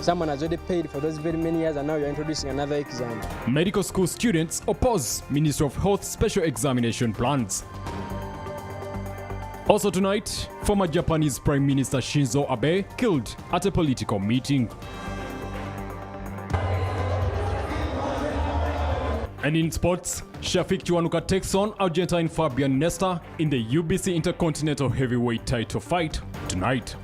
Someone has already paid for those very many years and now you're introducing another exam. Medical school students oppose Ministry of Health special examination plans. Also tonight, former Japanese Prime Minister Shinzo Abe killed at a political meeting. And in sports, Shafik Chiwanuka takes on Argentine Fabian Nesta in the UBC Intercontinental Heavyweight title fight tonight.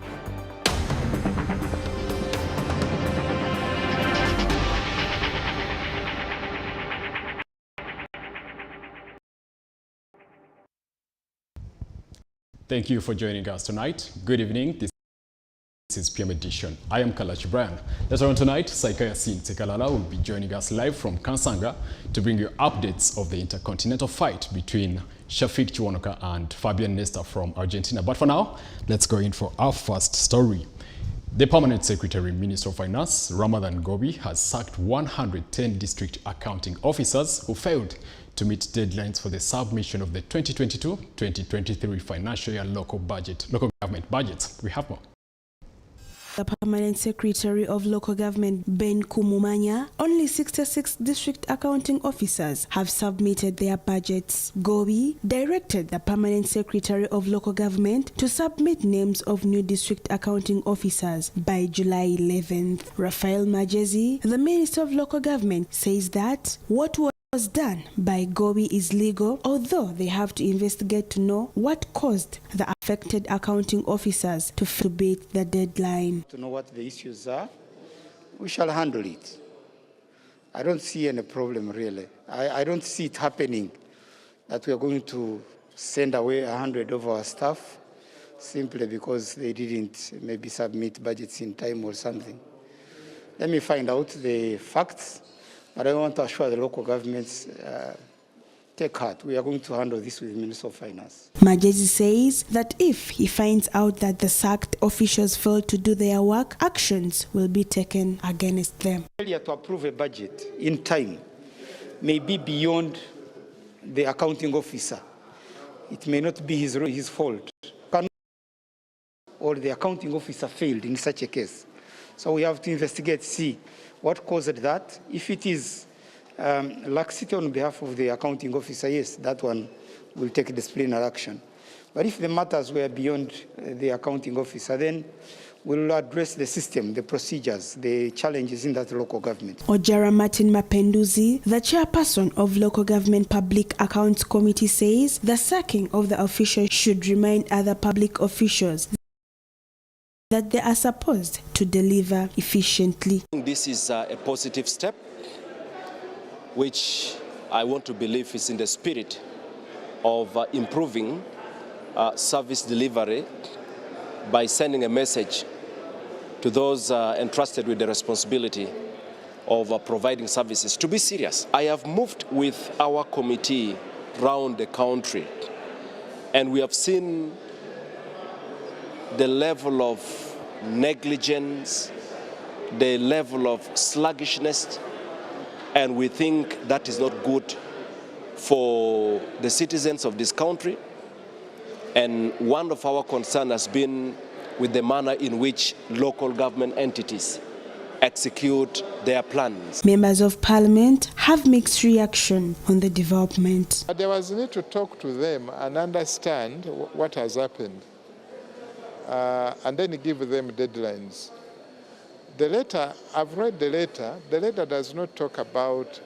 Thank you for joining us tonight. Good evening. This is PM Edition. I am Kalachi Brian. Later on tonight, Saika Yasin Tekalala will be joining us live from Kansanga to bring you updates of the intercontinental fight between Shafik Chiwanuka and Fabian Nesta from Argentina. But for now, let's go in for our first story. The Permanent Secretary, Minister of Finance, Ramadan Gobi, has sacked 110 district accounting officers who failed to meet deadlines for the submission of the 2022-2023 financial year local government budgets. We have more. The Permanent Secretary of Local Government, Ben Kumumanya, only 66 district accounting officers have submitted their budgets. Gobi directed the Permanent Secretary of Local Government to submit names of new district accounting officers by July 11th. Raphael Majezi, the Minister of Local Government, says that what was done by Gobi is legal, although they have to investigate to know what caused the affected accounting officers to beat the deadline. To know what the issues are, we shall handle it. I don't see any problem really. I don't see it happening that we are going to send away 100 of our staff simply because they didn't maybe submit budgets in time or something. Let me find out the facts. But I want to assure the local governments, take heart. We are going to handle this with the Minister of Finance. Majezi says that if he finds out that the sacked officials failed to do their work, actions will be taken against them. Failure to approve a budget in time may be beyond the accounting officer. It may not be his fault. Or the accounting officer failed in such a case. So we have to investigate, see what caused that. If it is laxity on behalf of the accounting officer, yes, that one will take disciplinary action. But if the matters were beyond the accounting officer, then we'll address the system, the procedures, the challenges in that local government. Ojara Martin Mapenduzi, the chairperson of Local Government Public Accounts Committee, says the sacking of the officials should remind other public officials that they are supposed to deliver efficiently. This is a positive step, which I want to believe is in the spirit of improving service delivery by sending a message to those entrusted with the responsibility of providing services to be serious. I have moved with our committee around the country, and we have seen the level of negligence, the level of sluggishness, and we think that is not good for the citizens of this country. And one of our concerns has been with the manner in which local government entities execute their plans. Members of Parliament have mixed reaction on the development. There was a need to talk to them and understand what has happened. And then give them deadlines. The letter, I've read the letter does not talk about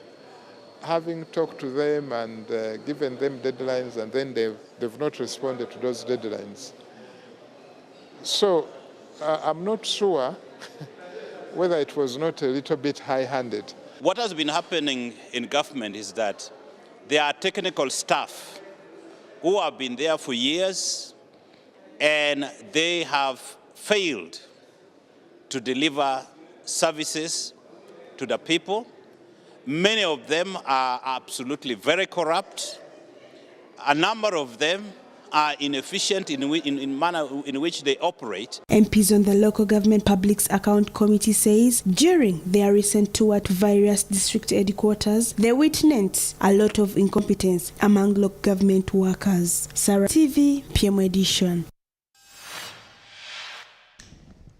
having talked to them and given them deadlines and then they've not responded to those deadlines. So I'm not sure whether it was not a little bit high-handed. What has been happening in government is that there are technical staff who have been there for years, and they have failed to deliver services to the people. Many of them are absolutely very corrupt. A number of them are inefficient in manner in which they operate. MPs on the Local Government Public Account Committee says during their recent tour to various district headquarters, they witnessed a lot of incompetence among local government workers. Sarah TV, PM Edition.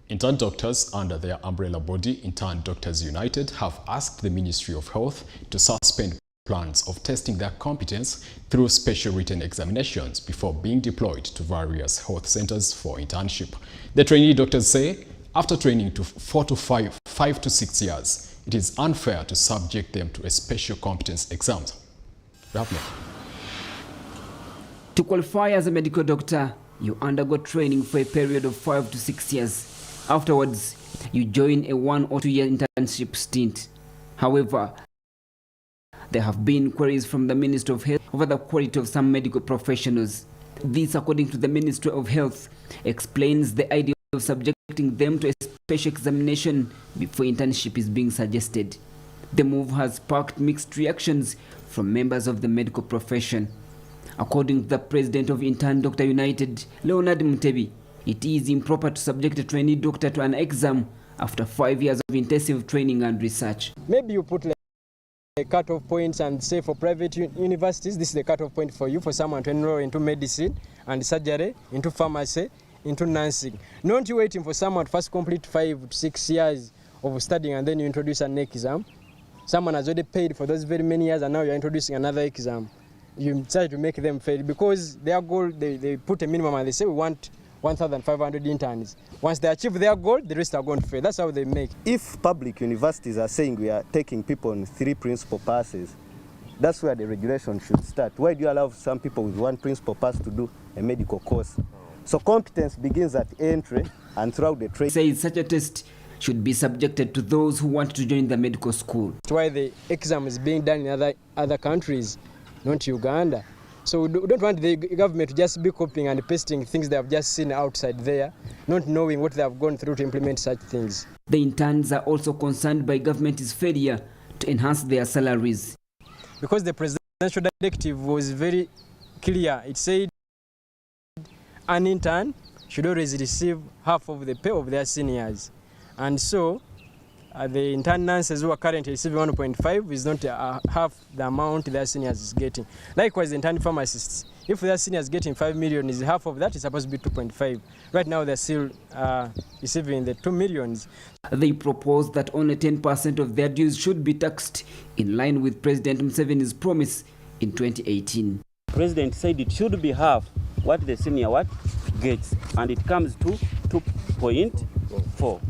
Intern doctors under their umbrella body, Intern Doctors United, have asked the Ministry of Health to suspend plans of testing their competence through special written examinations before being deployed to various health centers for internship. The trainee doctors say after training to 5 to 6 years, it is unfair to subject them to a special competence exam. To qualify as a medical doctor, you undergo training for a period of 5 to 6 years. Afterwards, you join a 1 or 2 year internship stint. However, there have been queries from the Ministry of Health over the quality of some medical professionals. This, according to the Ministry of Health, explains the idea of subjecting them to a special examination before internship is being suggested. The move has sparked mixed reactions from members of the medical profession. According to the president of Intern Doctor United, Leonard Mutebi, it is improper to subject a trainee doctor to an exam after 5 years of intensive training and research. Maybe you put cut-off points and say for private universities, this is the cut-off point for you, for someone to enroll into medicine and surgery, into pharmacy, into nursing. Not you waiting for someone to first complete 5 to 6 years of studying and then you introduce an exam. Someone has already paid for those very many years and now you're introducing another exam. You try to make them fail because their goal, they put a minimum and they say we want 1,500 interns. Once they achieve their goal, the rest are going to fail. That's how they make. If public universities are saying we are taking people on 3 principal passes, that's where the regulation should start. Why do you allow some people with 1 principal pass to do a medical course? So competence begins at entry and throughout the training. Says such a test should be subjected to those who want to join the medical school. That's why the exam is being done in other countries, not Uganda. So we don't want the government to just be copying and pasting things they have just seen outside there, not knowing what they have gone through to implement such things. The interns are also concerned by government's failure to enhance their salaries. Because the presidential directive was very clear. It said an intern should always receive half of the pay of their seniors. And so the intern nurses who are currently receiving 1.5 is not half the amount their seniors is getting. Likewise, the intern pharmacists, if their seniors getting 5 million, is half of that, it's supposed to be 2.5. Right now, they're still receiving the 2 millions. They propose that only 10% of their dues should be taxed, in line with President Museveni's promise in 2018. President said it should be half what the senior gets, and it comes to 2.4.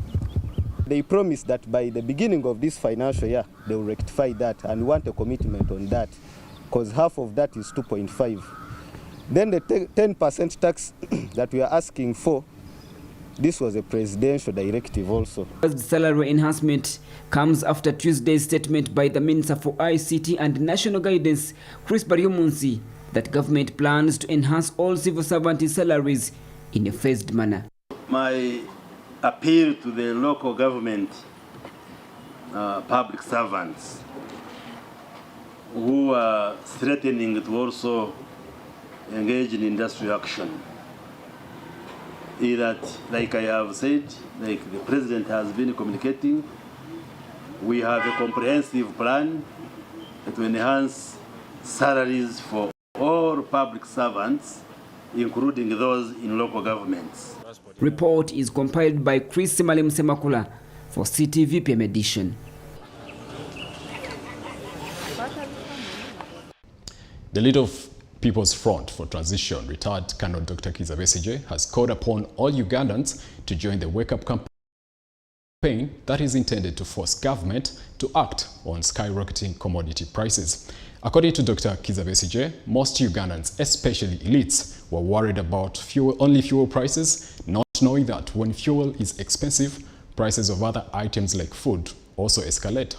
They promised that by the beginning of this financial year, they will rectify that and want a commitment on that, because half of that is 2.5. Then the 10% tax that we are asking for, this was a presidential directive also. The salary enhancement comes after Tuesday's statement by the Minister for ICT and National Guidance, Chris Baryomunsi, that government plans to enhance all civil servant salaries in a phased manner. My appeal to the local government public servants who are threatening to also engage in industrial action is that, like I have said, like the president has been communicating, we have a comprehensive plan to enhance salaries for all public servants, including those in local governments. Report is compiled by Chris Malim Semakula for CTV PM Edition. The leader of People's Front for Transition, retired Colonel Dr. Kizza Besigye, has called upon all Ugandans to join the Wake Up campaign that is intended to force government to act on skyrocketing commodity prices. According to Dr. Kizza Besigye, most Ugandans, especially elites, were worried about fuel prices, not knowing that when fuel is expensive, prices of other items like food also escalate.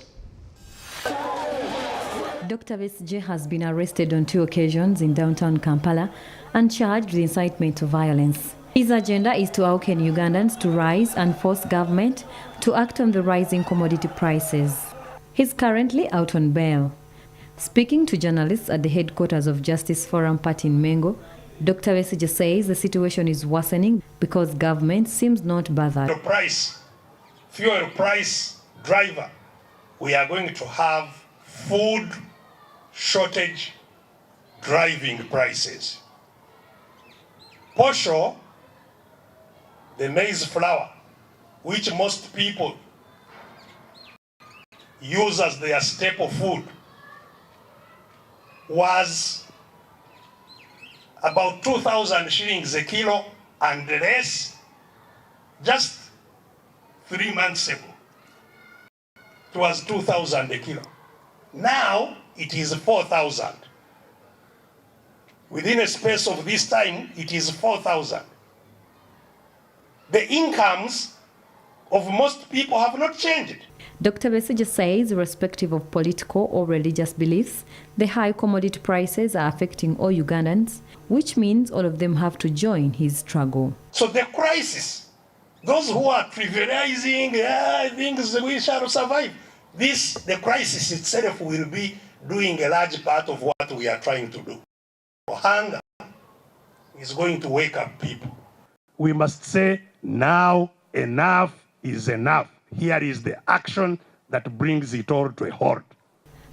Dr. Besigye has been arrested on 2 occasions in downtown Kampala and charged with incitement to violence. His agenda is to awaken Ugandans to rise and force government to act on the rising commodity prices. He's currently out on bail. Speaking to journalists at the headquarters of Justice Forum Party in Mengo, Dr. Besigye says the situation is worsening because government seems not bothered. The fuel price driver, we are going to have food shortage driving prices. Posho, the maize flour, which most people use as their staple food, was about 2,000 shillings a kilo and less just 3 months ago. It was 2,000 a kilo. Now it is 4,000. Within a space of this time, it is 4,000. The incomes of most people have not changed. Dr. Besigye says, irrespective of political or religious beliefs, the high commodity prices are affecting all Ugandans, which means all of them have to join his struggle. So the crisis, those who are trivializing, things we shall survive, the crisis itself will be doing a large part of what we are trying to do. Hunger is going to wake up people. We must say, now enough is enough. Here is the action that brings it all to a halt.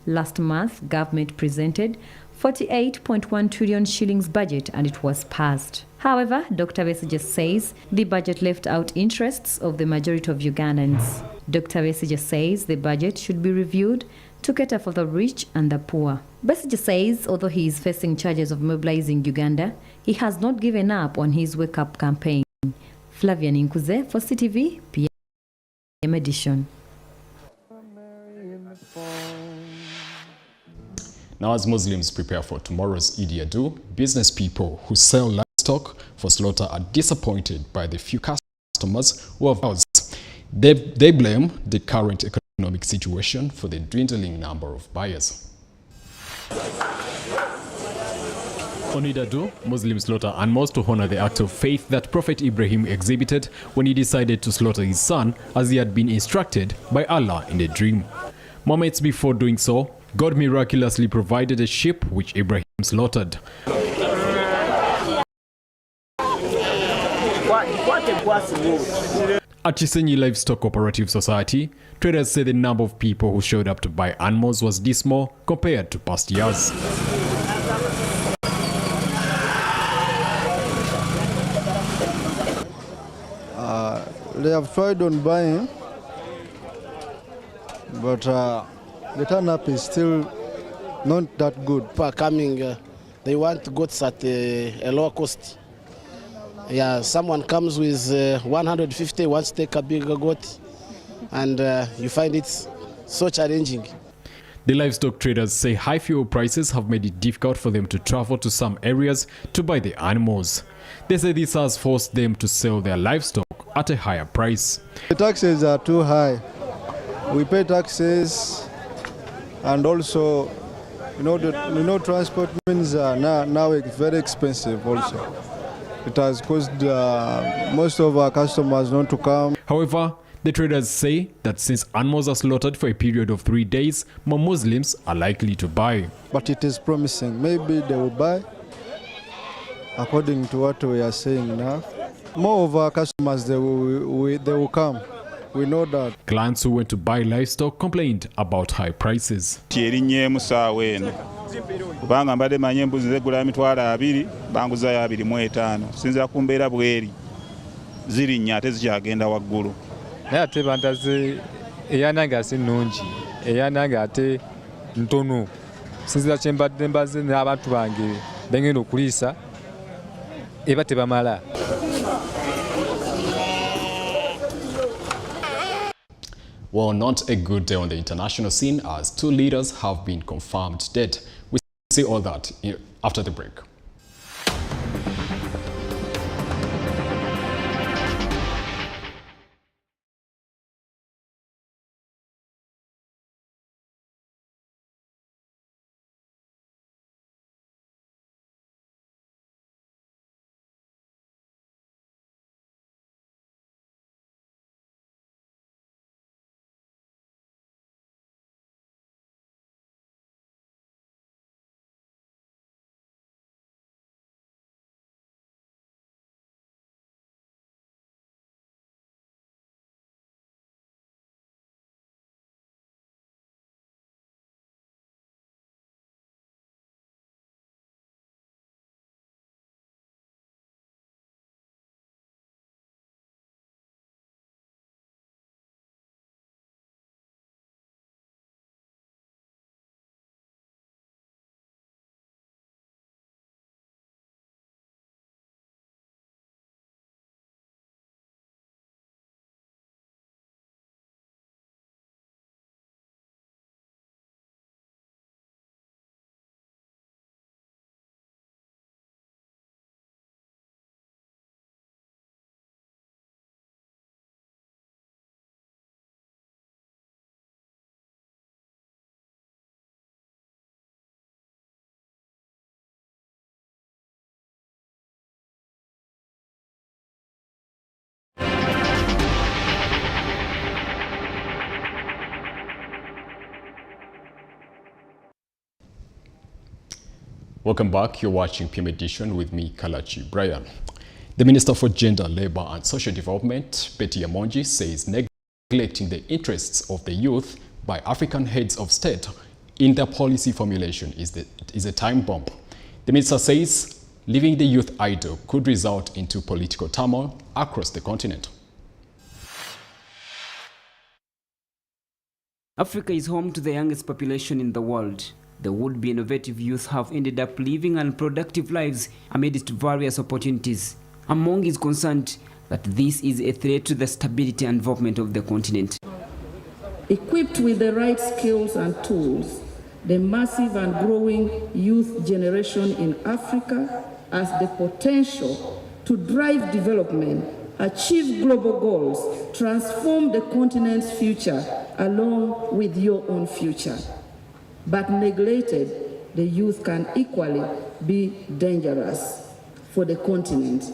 Last month, government presented 48.1 trillion shillings budget and it was passed. However, Dr. Besigye says the budget left out interests of the majority of Ugandans. Dr. Besigye says the budget should be reviewed to cater for the rich and the poor. Besigye says although he is facing charges of mobilizing Uganda, he has not given up on his wake-up campaign. Flavian Inkuze for CTV, PM Edition. Now, as Muslims prepare for tomorrow's Eid, business people who sell livestock for slaughter are disappointed by the few customers who have housed. They blame the current economic situation for the dwindling number of buyers. On Eid, Muslims slaughter animals to honor the act of faith that Prophet Ibrahim exhibited when he decided to slaughter his son as he had been instructed by Allah in a dream. Moments before doing so, God miraculously provided a sheep which Ibrahim slaughtered. At Chisenyi Livestock Cooperative Society, traders say the number of people who showed up to buy animals was dismal compared to past years. They have tried on buying, but the turn-up is still not that good. People are coming, they want goats at a lower cost. Yeah, someone comes with 150, wants to take a bigger goat, and you find it so challenging. The livestock traders say high fuel prices have made it difficult for them to travel to some areas to buy the animals. They say this has forced them to sell their livestock at a higher price. The taxes are too high. We pay taxes, and also, transport means now it's very expensive also. It has caused most of our customers not to come. However, the traders say that since animals are slaughtered for a period of 3 days, more Muslims are likely to buy. But it is promising. Maybe they will buy, according to what we are saying now. More of our customers, they will come. We know that. Clients who went to buy livestock complained about high prices. Kubanga mbadde manye embuzi zegula $2,200 banguzayo $2,500 sinzira ku mbeera bweri zirinnya ate zikyagenda waggulu. Naye ate bantaze eyanange ate nnungi eyanange ate ntono sinzira kye mbadde mbaze n'abantu bange bengenda okuliisa eba tebamala. Well, not a good day on the international scene as 2 leaders have been confirmed dead. We see all that after the break. Welcome back. You're watching PM Edition with me, Kalachi Brian. The Minister for Gender, Labour and Social Development, Betty Amonji, says neglecting the interests of the youth by African heads of state in their policy formulation is a time bomb. The minister says leaving the youth idle could result into political turmoil across the continent. Africa is home to the youngest population in the world. The would-be innovative youth have ended up living unproductive lives amidst various opportunities. Among is concerned that this is a threat to the stability and development of the continent. Equipped with the right skills and tools, the massive and growing youth generation in Africa has the potential to drive development, achieve global goals, transform the continent's future along with your own future. But neglected, the youth can equally be dangerous for the continent.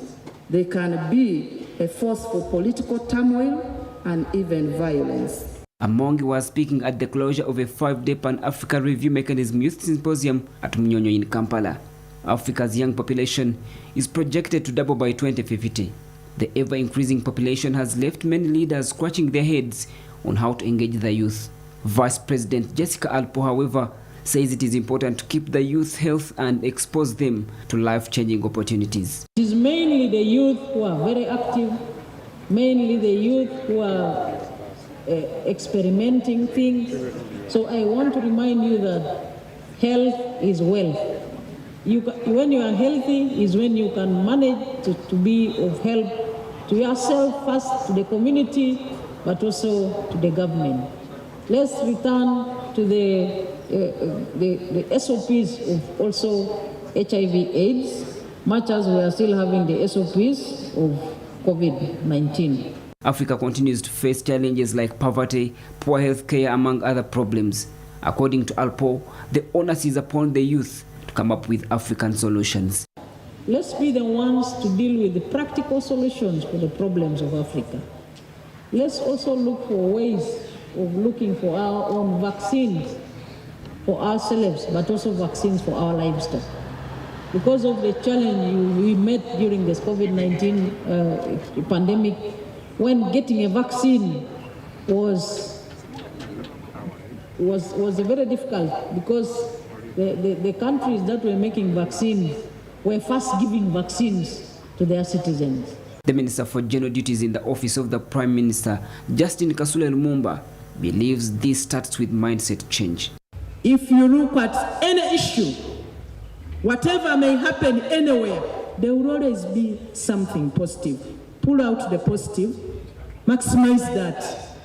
They can be a force for political turmoil and even violence. Among was speaking at the closure of a 5-day Pan-Africa Review Mechanism Youth Symposium at Munyonyo in Kampala. Africa's young population is projected to double by 2050. The ever-increasing population has left many leaders scratching their heads on how to engage the youth. Vice President Jessica Alpo, however, says it is important to keep the youth health and expose them to life-changing opportunities. It is mainly the youth who are very active, mainly the youth who are experimenting things. So I want to remind you that health is wealth. When you are healthy is when you can manage to be of help to yourself first, to the community, but also to the government. Let's return to the SOPs of also HIV/AIDS, much as we are still having the SOPs of COVID-19. Africa continues to face challenges like poverty, poor health care, among other problems. According to Alpo, the onus is upon the youth to come up with African solutions. Let's be the ones to deal with the practical solutions for the problems of Africa. Let's also look for ways of looking for our own vaccines for ourselves, but also vaccines for our livestock. Because of the challenge we met during this COVID-19 pandemic, when getting a vaccine was very difficult, because the countries that were making vaccines were first giving vaccines to their citizens. The Minister for General Duties in the Office of the Prime Minister, Justin Kasule Lumumba, believes this starts with mindset change. If you look at any issue, whatever may happen anywhere, there will always be something positive. Pull out the positive, maximize that.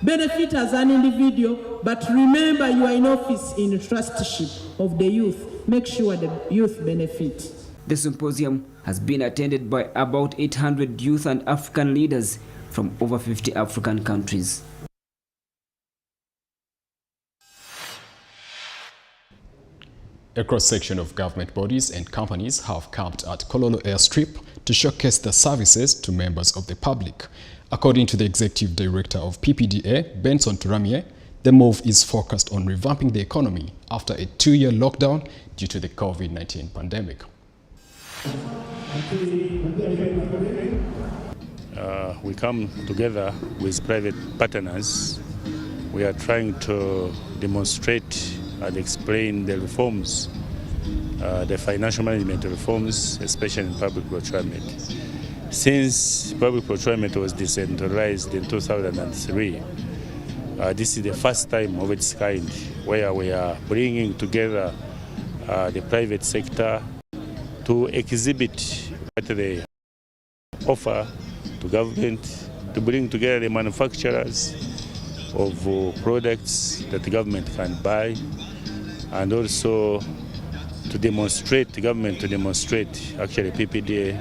Benefit as an individual, but remember you are in office in trusteeship of the youth. Make sure the youth benefit. The symposium has been attended by about 800 youth and African leaders from over 50 African countries. A cross-section of government bodies and companies have camped at Kololo Airstrip to showcase their services to members of the public. According to the Executive Director of PPDA, Benson Turamie, the move is focused on revamping the economy after a 2-year lockdown due to the COVID-19 pandemic. We come together with private partners. We are trying to demonstrate and explain the reforms, the financial management reforms, especially in public procurement. Since public procurement was decentralized in 2003, this is the first time of its kind where we are bringing together the private sector to exhibit what they offer to government, to bring together the manufacturers of products that the government can buy, and also to demonstrate, the government to demonstrate, actually PPDA,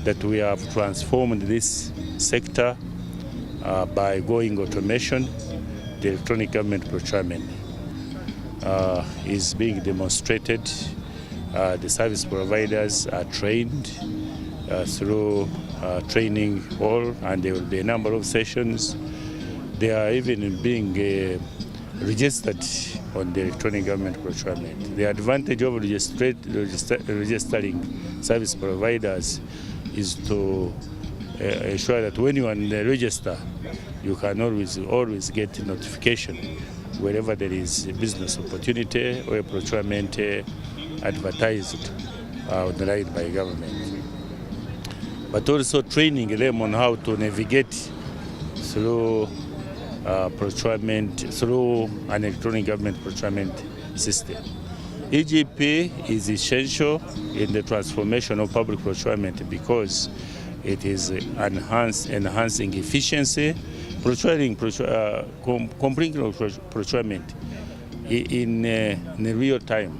that we have transformed this sector by going automation. The electronic government procurement is being demonstrated. The service providers are trained through training hall, and there will be a number of sessions. They are even being registered on the electronic government procurement. The advantage of registering service providers is to ensure that when you are in the register, you can always get notification wherever there is a business opportunity or a procurement advertised online by government. But also training them on how to navigate through procurement, through an electronic government procurement system. EGP is essential in the transformation of public procurement because it is enhancing efficiency, completing procurement in real time,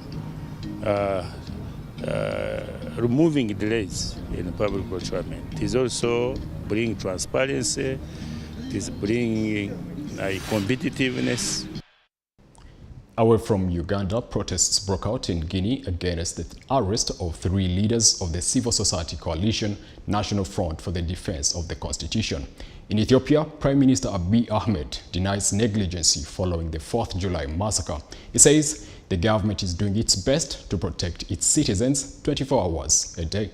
removing delays in public procurement. It is also bringing transparency, it is bringing competitiveness. Away from Uganda, protests broke out in Guinea against the arrest of 3 leaders of the civil society coalition National Front for the Defense of the Constitution. In Ethiopia, Prime Minister Abiy Ahmed denies negligence following the 4th July massacre. He says the government is doing its best to protect its citizens 24 hours a day.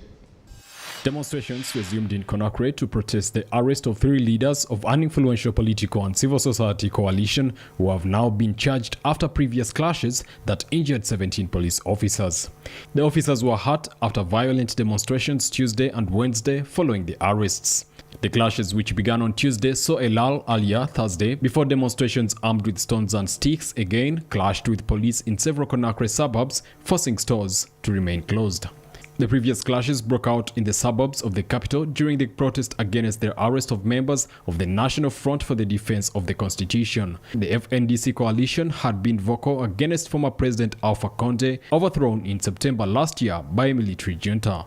Demonstrations resumed in Conakry to protest the arrest of 3 leaders of an influential political and civil society coalition who have now been charged after previous clashes that injured 17 police officers. The officers were hurt after violent demonstrations Tuesday and Wednesday following the arrests. The clashes, which began on Tuesday, saw a lull earlier Thursday before demonstrations armed with stones and sticks again clashed with police in several Conakry suburbs, forcing stores to remain closed. The previous clashes broke out in the suburbs of the capital during the protest against the arrest of members of the National Front for the Defense of the Constitution. The FNDC coalition had been vocal against former President Alpha Conde, overthrown in September last year by a military junta.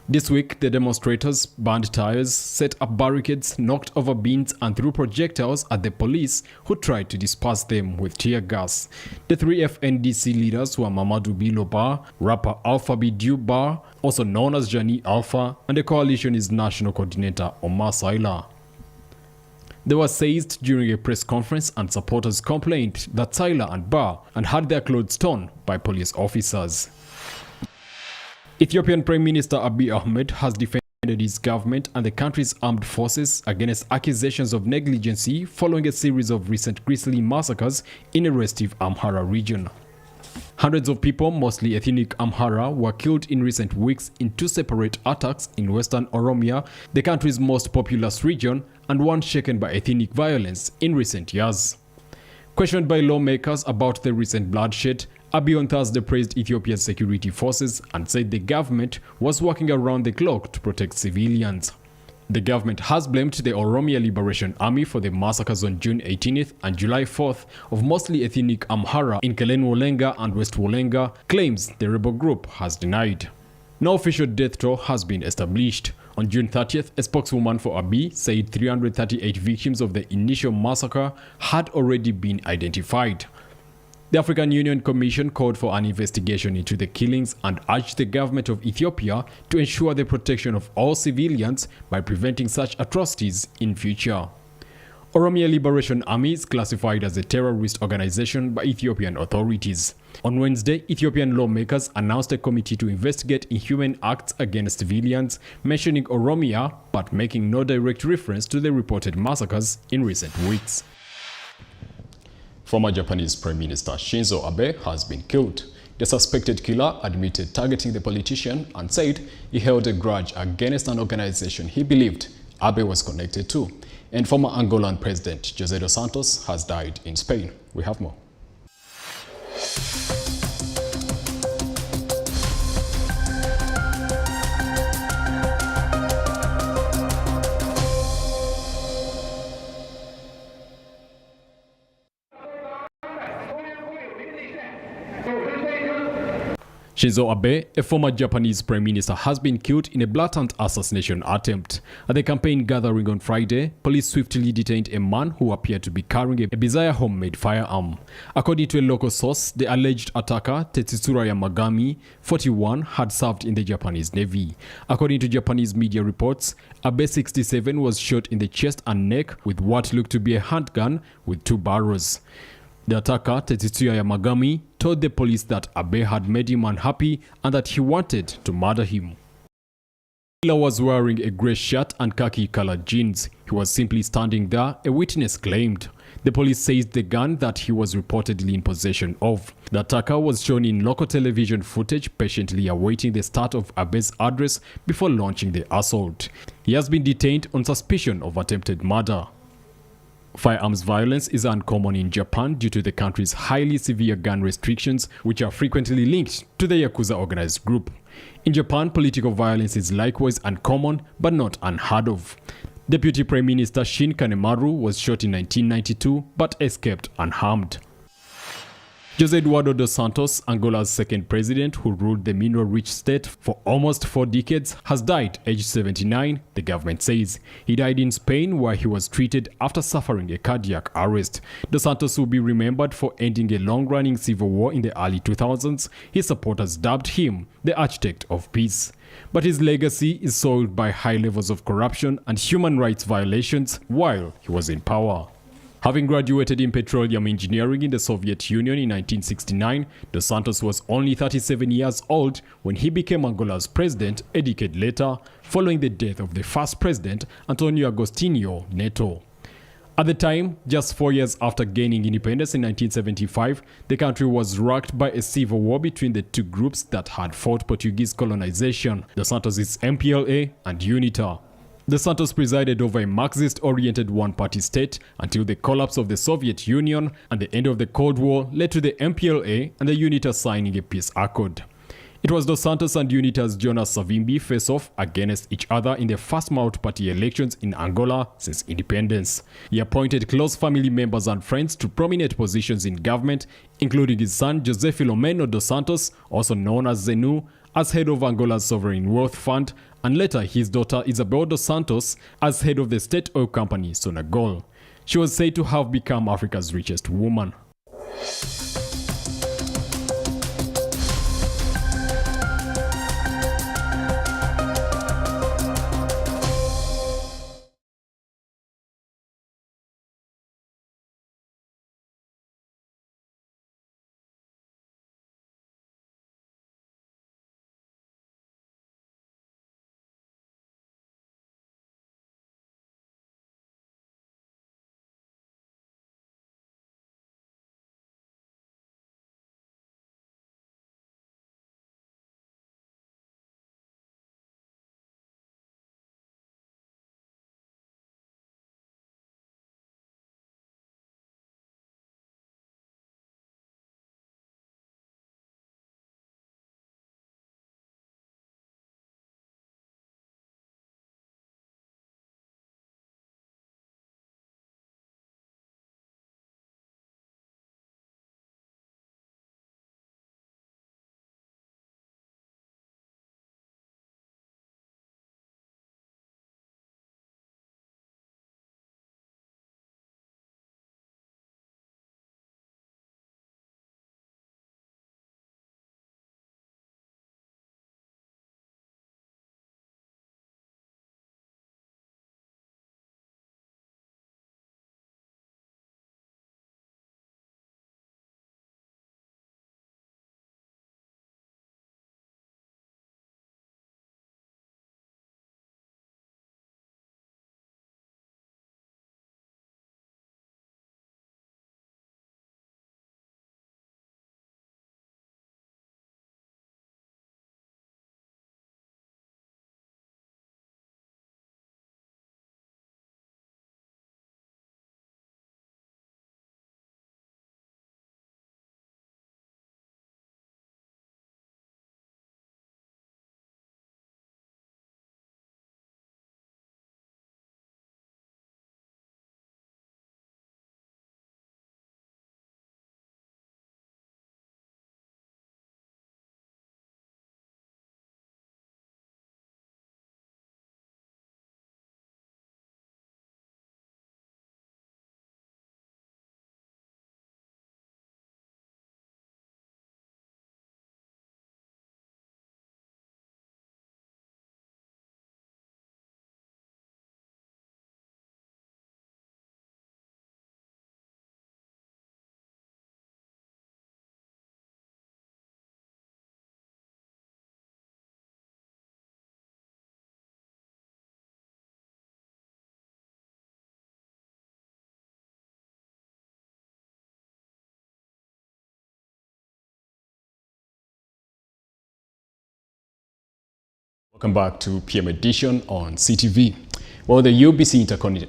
This week, the demonstrators burned tires, set up barricades, knocked over bins and threw projectiles at the police, who tried to disperse them with tear gas. The 3 FNDC leaders were Mamadou Bilo Bar, rapper Alpha Bidiou Bar, also known as Jani Alpha, and the coalition's national coordinator Omar Saila. They were seized during a press conference, and supporters complained that Saila and Bar had their clothes torn by police officers. Ethiopian Prime Minister Abiy Ahmed has defended his government and the country's armed forces against accusations of negligence following a series of recent grisly massacres in a restive Amhara region. Hundreds of people, mostly ethnic Amhara, were killed in recent weeks in 2 separate attacks in western Oromia, the country's most populous region, and one shaken by ethnic violence in recent years. Questioned by lawmakers about the recent bloodshed, Abiy on Thursday praised Ethiopia's security forces and said the government was working around the clock to protect civilians. The government has blamed the Oromia Liberation Army for the massacres on June 18th and July 4th of mostly ethnic Amhara in Kelen Wolenga and West Wolenga, claims the rebel group has denied. No official death toll has been established. On June 30th, a spokeswoman for Abiy said 338 victims of the initial massacre had already been identified. The African Union Commission called for an investigation into the killings and urged the government of Ethiopia to ensure the protection of all civilians by preventing such atrocities in future. Oromia Liberation Army is classified as a terrorist organization by Ethiopian authorities. On Wednesday, Ethiopian lawmakers announced a committee to investigate inhuman acts against civilians, mentioning Oromia but making no direct reference to the reported massacres in recent weeks. Former Japanese Prime Minister Shinzo Abe has been killed. The suspected killer admitted targeting the politician and said he held a grudge against an organization he believed Abe was connected to. And former Angolan President José dos Santos has died in Spain. We have more. Shinzo Abe, a former Japanese prime minister, has been killed in a blatant assassination attempt. At the campaign gathering on Friday, police swiftly detained a man who appeared to be carrying a bizarre homemade firearm. According to a local source, the alleged attacker, Tetsitsura Yamagami, 41, had served in the Japanese Navy. According to Japanese media reports, Abe, 67, was shot in the chest and neck with what looked to be a handgun with 2 barrels. The attacker, Tetsuya Yamagami, told the police that Abe had made him unhappy and that he wanted to murder him. The killer was wearing a grey shirt and khaki-colored jeans. He was simply standing there, a witness claimed. The police seized the gun that he was reportedly in possession of. The attacker was shown in local television footage patiently awaiting the start of Abe's address before launching the assault. He has been detained on suspicion of attempted murder. Firearms violence is uncommon in Japan due to the country's highly severe gun restrictions, which are frequently linked to the Yakuza organized group. In Japan, political violence is likewise uncommon but not unheard of. Deputy Prime Minister Shin Kanemaru was shot in 1992 but escaped unharmed. José Eduardo dos Santos, Angola's second president who ruled the mineral-rich state for almost 4 decades, has died aged 79, the government says. He died in Spain where he was treated after suffering a cardiac arrest. Dos Santos will be remembered for ending a long-running civil war in the early 2000s. His supporters dubbed him the architect of peace. But his legacy is soiled by high levels of corruption and human rights violations while he was in power. Having graduated in petroleum engineering in the Soviet Union in 1969, Dos Santos was only 37 years old when he became Angola's president a decade later, following the death of the first president, Antonio Agostinho Neto. At the time, just 4 years after gaining independence in 1975, the country was rocked by a civil war between the two groups that had fought Portuguese colonization, Dos Santos' MPLA and UNITA. Dos Santos presided over a Marxist-oriented one-party state until the collapse of the Soviet Union and the end of the Cold War led to the MPLA and the UNITA signing a peace accord. It was Dos Santos and UNITA's Jonas Savimbi face off against each other in the first multi-party elections in Angola since independence. He appointed close family members and friends to prominent positions in government, including his son José Filomeno dos Santos, also known as Zenu, as head of Angola's Sovereign Wealth Fund, and later his daughter Isabel dos Santos as head of the state oil company Sonangol. She was said to have become Africa's richest woman. Welcome back to PM Edition on CTV. Well, the UBC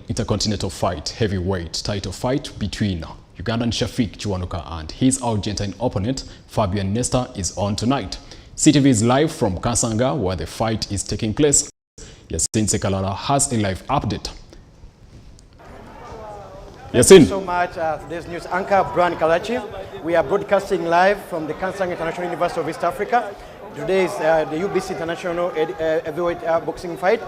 Intercontinental Fight heavyweight title fight between Ugandan Shafiq Kiwanuka and his Argentine opponent Fabian Nesta is on tonight. CTV is live from Kansanga, where the fight is taking place. Yasin Sekalala has a live update. Yasin. Thank you so much, today's news anchor, Brian Kalachi. We are broadcasting live from the Kansanga International University of East Africa. Today is the UBC International Heavyweight Boxing Fight.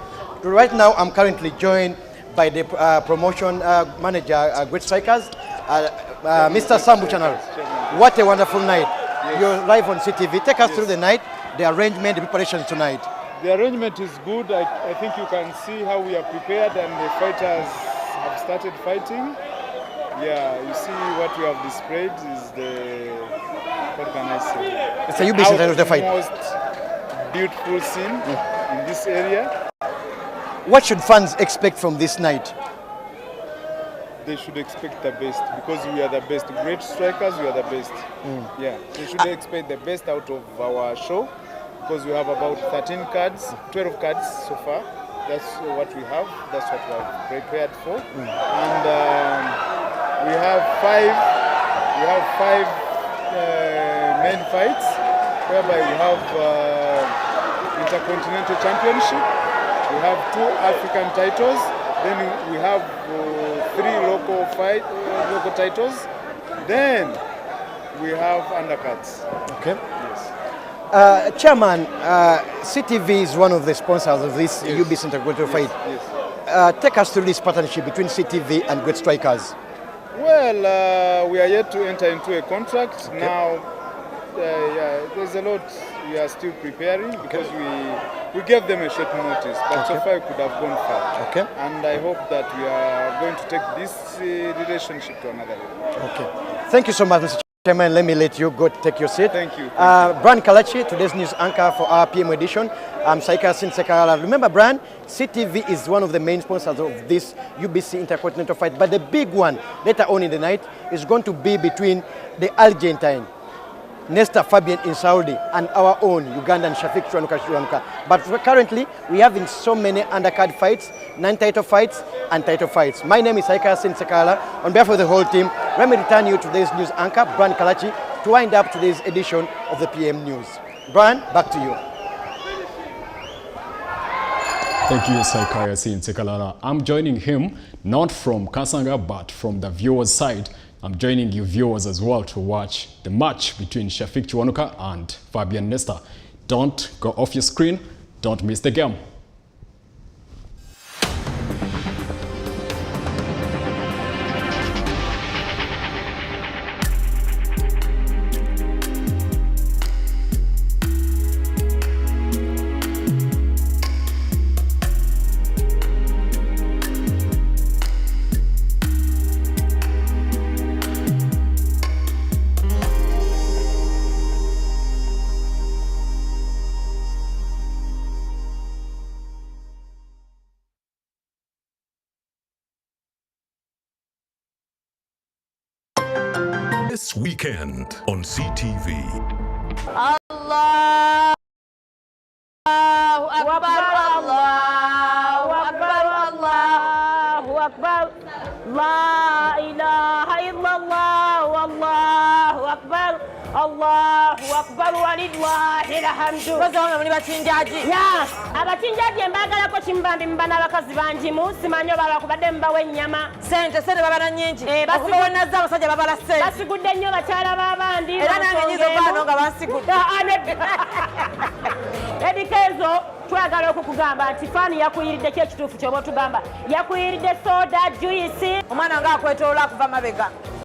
Right now, I'm currently joined by the promotion manager, Great Strikers, Mr. Sambu Channel. What a wonderful night. Yes. You're live on CTV. Take us through the night, the arrangement, the preparation tonight. The arrangement is good. I think you can see how we are prepared and the fighters have started fighting. Yeah, you see what we have displayed is the, what can I say? It's a UBC title of the fight. Most beautiful scene in this area. What should fans expect from this night? They should expect the best because we are the best. Great strikers, we are the best. Yeah, they should expect the best out of our show because we have about 13 cards, 12 cards so far. That's what we have. That's what we have prepared for. And we have five main fights, whereby we have Intercontinental Championship, we have 2 African titles, then we have 3 local titles, then we have undercuts. Okay. Yes. Chairman, CTV is one of the sponsors of this UBC Intercontinental Fight. Yes. Take us through this partnership between CTV and Great Strikers. Well, we are yet to enter into a contract. Okay. Now, there's a lot we are still preparing because we gave them a short notice, but so far we could have gone far. Okay. And I hope that we are going to take this relationship to another level. Okay. Thank you so much, Mr. Chairman. Let me let you go take your seat. Thank you. Brian Kalachi, today's news anchor for our PM edition. I'm Yasin Sekalala. Remember, Brian, CTV is one of the main sponsors of this UBC Intercontinental Fight, but the big one later on in the night is going to be between the Argentine Nesta Fabian in Saudi and our own Ugandan Shafiq Kiwanuka. But currently, we are having so many undercard fights, 9 title fights and title fights. My name is Yasin Sekalala. On behalf of the whole team, let me return you to today's news anchor, Brian Kalachi, to wind up today's edition of the PM News. Brian, back to you. Thank you, Yasin Sekalala. I'm joining him not from Kansanga, but from the viewers' side. I'm joining you viewers as well to watch the match between Shafiq Kiwanuka and Fabian Nesta. Don't go off your screen. Don't miss the game. This weekend on CTV. Allah Akbar, Allahu Akbar, Allahu Akbar, La ilaha illallah, Allahu Akbar, Allahu Akbar, walillahi alhamdu. Bazonga muli bachinjaji. Ya, abachinjaji mbagala ko chimbambi mbana bakazi banjimu simanyo bala kubadde mbawe ennyama. Sente babala nyingi. Bakubona za basajja babala sente. Basigudde nnyo bakyala babandi. Era nange nyizo bano nga basigudde. Ebikezo twagala okukugamba nti fani yakuyiriddeko ekituufu ky'oba otugamba. Yakuyiridde soda, juice. Omwana nga akwetoloola kuva mabega.